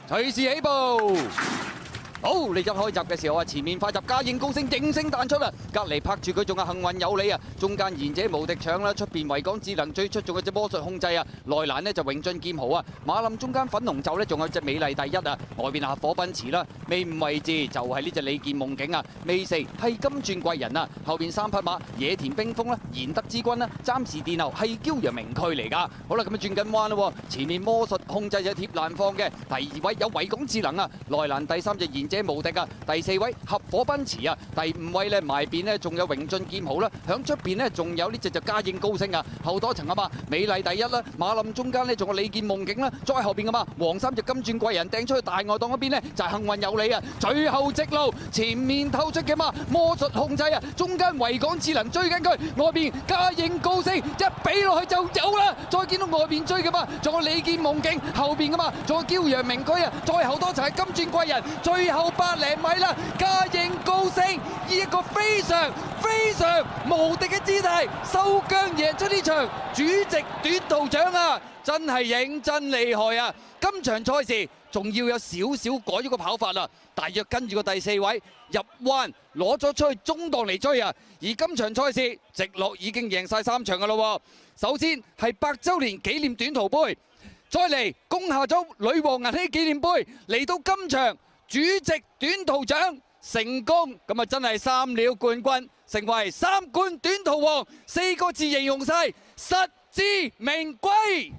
隨時起步。好，你一開閘嘅時候啊，前面快閘嘉應高升應聲彈出啦，隔離拍住佢仲係幸運有理啊，中間賢者無敵搶啦，出邊維港智能最出眾嘅隻魔術控制啊，內欄呢就榮進劍豪啊，馬林中間粉紅袖呢仲有隻美麗第一啊，外邊係合火奔馳啦，尾五位置就係呢隻李健夢境啊，尾四係金鑽貴人啊，後邊三匹馬野田冰封啦，賢德之君啦，暫時殿後係驕陽明區嚟㗎，好啦咁啊轉緊彎啦，前面魔術控制隻鐵欄放嘅，第二位有維港智能啊，內欄第三隻賢者無敵啊！第四位合火奔馳啊！第五位咧埋邊咧仲有榮進劍豪啦，響出邊咧仲有呢隻就嘉應高升啊！後多層啊嘛，美麗第一啦，馬林中間咧仲有李健夢境啦，再後邊啊嘛，黃三隻金鑽貴人掟出去大外檔嗰邊咧就係幸運有理啊！最後直路前面透出嘅嘛，魔術控制啊，中間維港智能追緊佢，外邊嘉應高升一比落去就有啦！再見到外邊追嘅嘛，仲有李健夢境後邊嘅嘛，仲有驕陽明區啊！再後多層係金鑽貴人，最後百零米啦，嘉應高升以一個非常無敵嘅姿態收韁贏出呢場主席短途獎啊！真係認真厲害啊！今場賽事仲要有少少改咗個跑法啦，大約跟住個第四位入彎攞咗出去中檔嚟追啊！而今場賽事直落已經贏晒3場噶啦，首先係100週年紀念短途杯，再嚟攻下咗女王銀禧紀念杯，嚟到今場主席短途獎成功，咁啊真係3料冠軍，成為3冠短途王，4個字形容晒實至名歸。